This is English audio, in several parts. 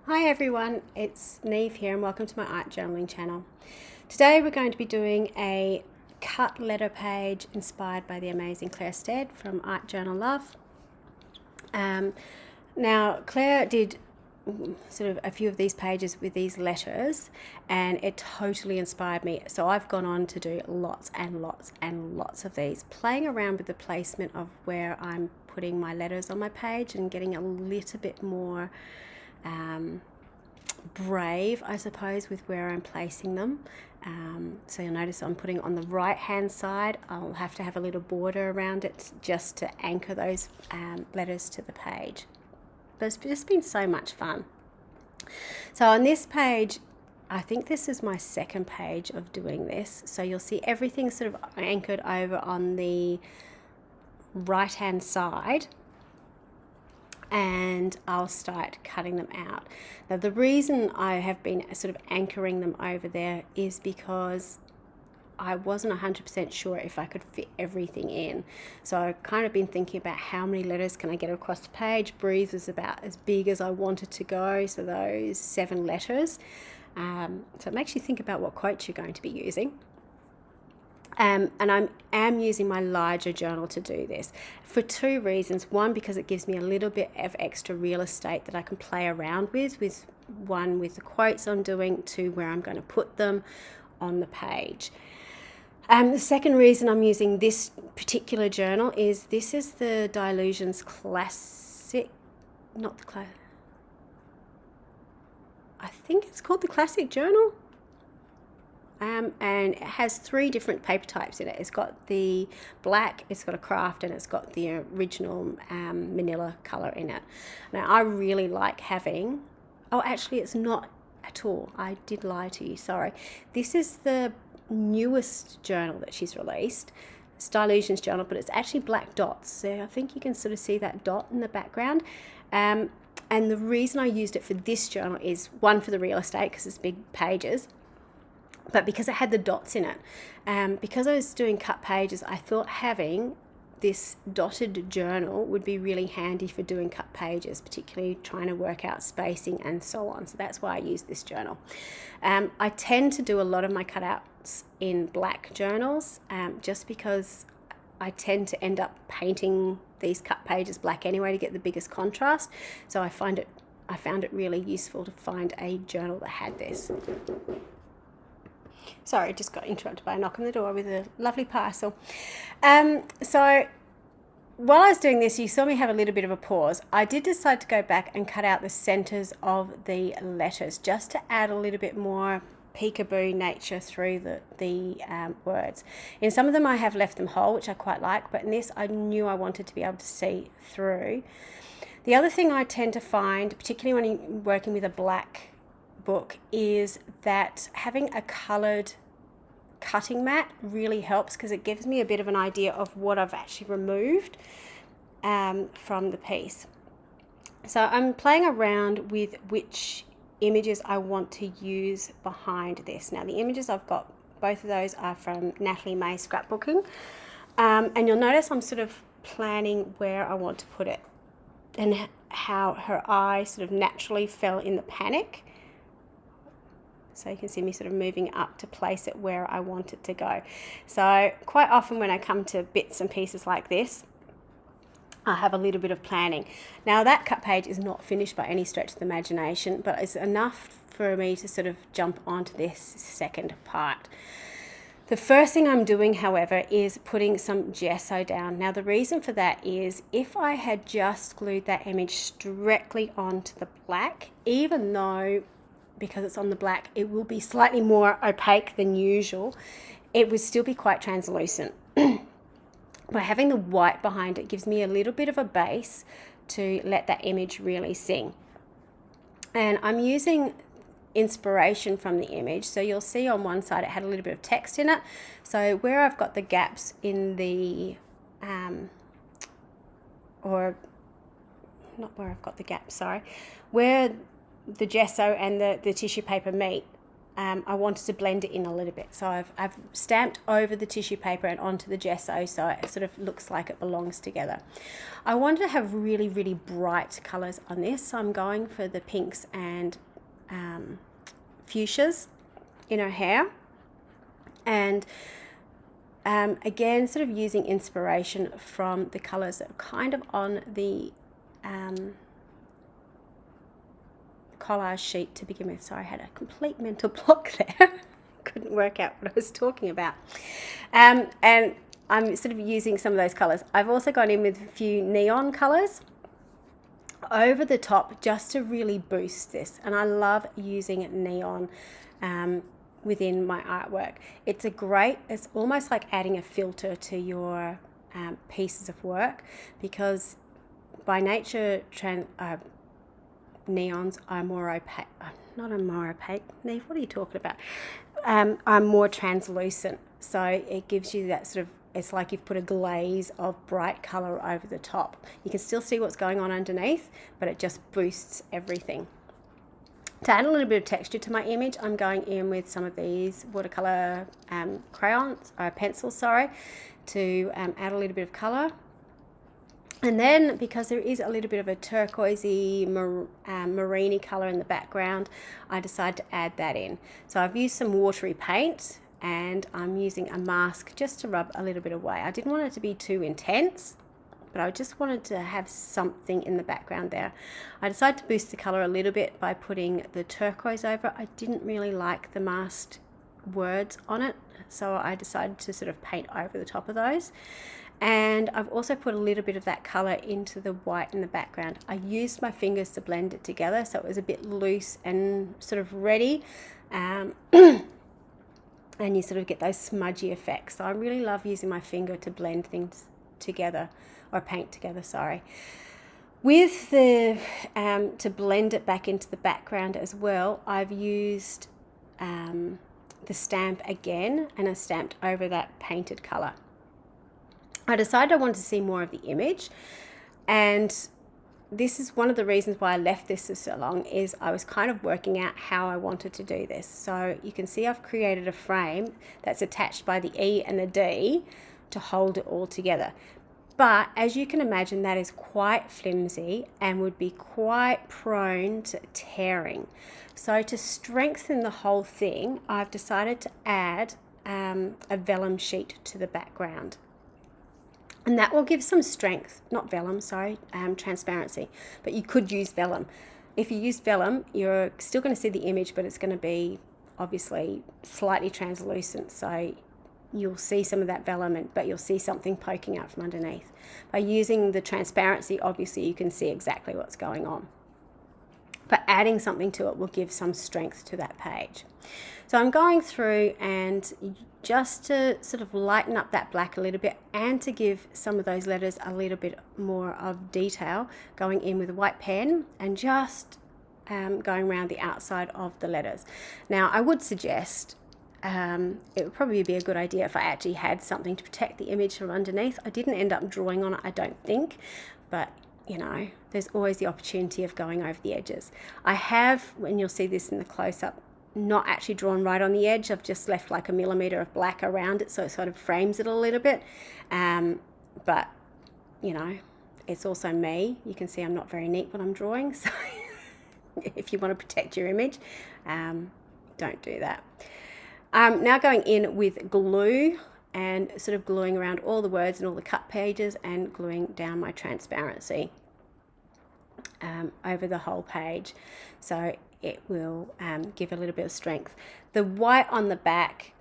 Hi everyone, it's Niamh here and welcome to my art journaling channel. Today we're going to be doing a cut letter page inspired by the amazing Claire Stead from Art Journal Love. Now Claire did sort of a few of these pages with these letters and it totally inspired me. So I've gone on to do lots and lots and lots of these, playing around with the placement of where I'm putting my letters on my page and getting a little bit more brave, I suppose, with where I'm placing them. So you'll notice I'm putting on the right hand side. I'll have to have a little border around it just to anchor those letters to the page. But it's just been so much fun. So on this page, I think this is my second page of doing this. So you'll see everything sort of anchored over on the right hand side, and I'll start cutting them out. Now the reason I have been sort of anchoring them over there is because I wasn't 100% sure if I could fit everything in. So I've kind of been thinking about how many letters can I get across the page. Breathe was about as big as I wanted to go, so those 7 letters. So it makes you think about what quotes you're going to be using. And I am using my larger journal to do this for 2 reasons. One, because it gives me a little bit of extra real estate that I can play around with one, with the quotes I'm doing, 2, where I'm going to put them on the page. The second reason I'm using this particular journal is this is the Dilutions Classic, not the Classic, I think it's called the Classic Journal. And it has 3 different paper types in it. It's got the black, it's got a craft, and it's got the original manila color in it. Now I really like having, oh actually it's not at all, I did lie to you, sorry. This is the newest journal that she's released. It's Dilutions Journal, but it's actually black dots. So I think you can sort of see that dot in the background. And the reason I used it for this journal is, one, for the real estate, because it's big pages, but because it had the dots in it. Because I was doing cut pages, I thought having this dotted journal would be really handy for doing cut pages, particularly trying to work out spacing and so on. So that's why I use this journal. I tend to do a lot of my cutouts in black journals, just because I tend to end up painting these cut pages black anyway to get the biggest contrast. So I found it really useful to find a journal that had this. Sorry, I just got interrupted by a knock on the door with a lovely parcel. So while I was doing this, you saw me have a little bit of a pause. I did decide to go back and cut out the centers of the letters just to add a little bit more peekaboo nature through the words. In some of them I have left them whole, which I quite like, but in this I knew I wanted to be able to see through. The other thing I tend to find, particularly when you're working with a black book, is that having a colored cutting mat really helps, because it gives me a bit of an idea of what I've actually removed from the piece. So I'm playing around with which images I want to use behind this. Now the images I've got, both of those are from Natalie May Scrapbooking, and you'll notice I'm sort of planning where I want to put it and how her eye sort of naturally fell in the panic. So you can see me sort of moving up to place it where I want it to go. So quite often when I come to bits and pieces like this, I have a little bit of planning. Now that cut page is not finished by any stretch of the imagination, but it's enough for me to sort of jump onto this second part. The first thing I'm doing, however, is putting some gesso down. Now the reason for that is, if I had just glued that image directly onto the black, even though because it's on the black it will be slightly more opaque than usual, it would still be quite translucent. By having the white behind it gives me a little bit of a base to let that image really sing. And I'm using inspiration from the image, so you'll see on one side it had a little bit of text in it. So where I've got the gaps in the or not where I've got the gaps, sorry, where the gesso and the tissue paper meet, I wanted to blend it in a little bit. So I've stamped over the tissue paper and onto the gesso, so it sort of looks like it belongs together. I wanted to have really, really bright colours on this, so I'm going for the pinks and fuchsias in her hair. And again, sort of using inspiration from the colours that are kind of on the collage sheet to begin with. Sorry, I had a complete mental block there. Couldn't work out what I was talking about. And I'm sort of using some of those colours. I've also gone in with a few neon colours over the top just to really boost this. And I love using neon within my artwork. It's almost like adding a filter to your pieces of work, because by nature neons are more opaque. Not a more opaque, Niamh, what are you talking about? Are more translucent, so it gives you that sort of, it's like you've put a glaze of bright colour over the top. You can still see what's going on underneath, but it just boosts everything. To add a little bit of texture to my image, I'm going in with some of these watercolour pencils, to add a little bit of colour. And then, because there is a little bit of a turquoisey, marine colour in the background, I decided to add that in. So I've used some watery paint, and I'm using a mask just to rub a little bit away. I didn't want it to be too intense, but I just wanted to have something in the background there. I decided to boost the colour a little bit by putting the turquoise over. I didn't really like the masked words on it, so I decided to sort of paint over the top of those. And I've also put a little bit of that colour into the white in the background. I used my fingers to blend it together, so it was a bit loose and sort of ready. And you sort of get those smudgy effects. So I really love using my finger to blend things together, or paint together, sorry. With the, to blend it back into the background as well, I've used the stamp again, and I stamped over that painted colour. I decided I wanted to see more of the image, and this is one of the reasons why I left this for so long, is I was kind of working out how I wanted to do this. So you can see I've created a frame that's attached by the E and the D to hold it all together. But as you can imagine, that is quite flimsy and would be quite prone to tearing. So to strengthen the whole thing, I've decided to add a vellum sheet to the background. And that will give some strength, not vellum, sorry, transparency, but you could use vellum. If you use vellum, you're still going to see the image, but it's going to be obviously slightly translucent, so you'll see some of that vellum, but you'll see something poking out from underneath. By using the transparency, obviously you can see exactly what's going on. But adding something to it will give some strength to that page. So I'm going through, and just to sort of lighten up that black a little bit, and to give some of those letters a little bit more of detail, going in with a white pen and just going around the outside of the letters. Now I would suggest it would probably be a good idea if I actually had something to protect the image from underneath. I didn't end up drawing on it, I don't think, but you know, there's always the opportunity of going over the edges. I have, and you'll see this in the close-up, not actually drawn right on the edge. I've just left like a millimetre of black around it, so it sort of frames it a little bit. But you know, it's also me. You can see I'm not very neat when I'm drawing, so if you want to protect your image, don't do that. Now going in with glue and sort of gluing around all the words and all the cut pages, and gluing down my transparency over the whole page, so it will give a little bit of strength. The white on the back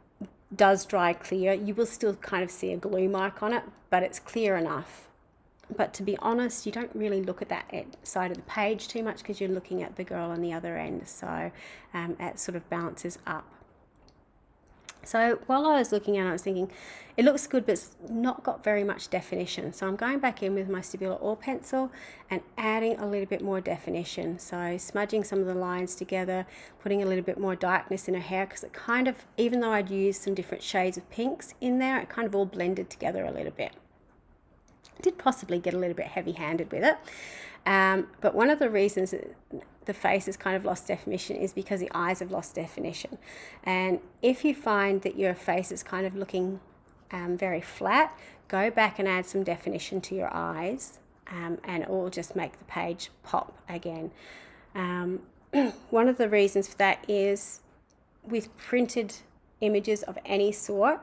does dry clear. You will still kind of see a glue mark on it, but it's clear enough. But to be honest, you don't really look at that side of the page too much, because you're looking at the girl on the other end, so it sort of balances up. So while I was looking at it, I was thinking, it looks good, but it's not got very much definition. So I'm going back in with my Stabilo Oil pencil and adding a little bit more definition. So smudging some of the lines together, putting a little bit more darkness in her hair, because it kind of, even though I'd used some different shades of pinks in there, it kind of all blended together a little bit. I did possibly get a little bit heavy-handed with it. But one of the reasons the face has kind of lost definition is because the eyes have lost definition. And if you find that your face is kind of looking very flat, go back and add some definition to your eyes, and it will just make the page pop again. One of the reasons for that is with printed images of any sort,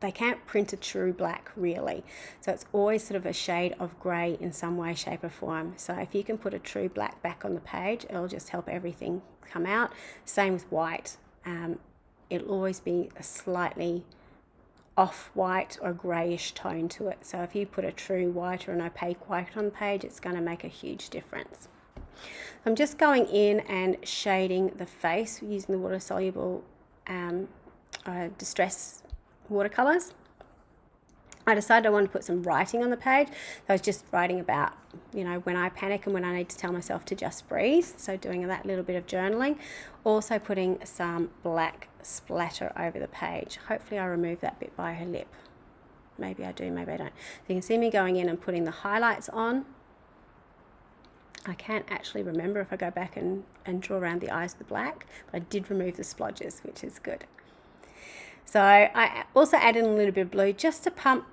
they can't print a true black really. So it's always sort of a shade of grey in some way, shape or form. So if you can put a true black back on the page, it'll just help everything come out. Same with white. It'll always be a slightly off-white or greyish tone to it. So if you put a true white or an opaque white on the page, it's going to make a huge difference. I'm just going in and shading the face using the water-soluble distress watercolors. I decided I wanted to put some writing on the page. I was just writing about, when I panic and when I need to tell myself to just breathe. So doing that little bit of journaling. Also putting some black splatter over the page. Hopefully I remove that bit by her lip. Maybe I do, maybe I don't. So you can see me going in and putting the highlights on. I can't actually remember if I go back and draw around the eyes of the black, but I did remove the splodges, which is good. So I also added a little bit of blue just to pump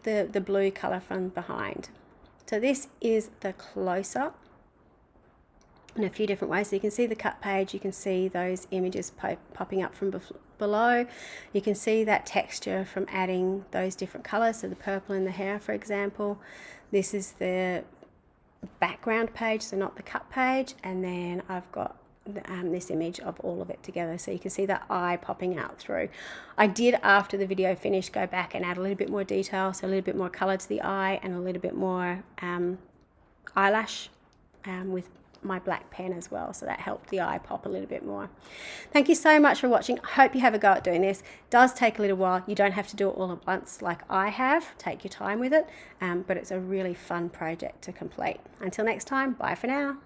the blue colour from behind. So this is the close-up in a few different ways. So you can see the cut page, you can see those images popping up from below. You can see that texture from adding those different colours, so the purple in the hair, for example. This is the background page, so not the cut page, and then I've got this image of all of it together, so you can see that eye popping out through. I did, after the video finished, go back and add a little bit more detail, so a little bit more colour to the eye and a little bit more eyelash with my black pen as well, so that helped the eye pop a little bit more. Thank you so much for watching. I hope you have a go at doing this. It does take a little while. You don't have to do it all at once like I have. Take your time with it, but it's a really fun project to complete. Until next time, bye for now.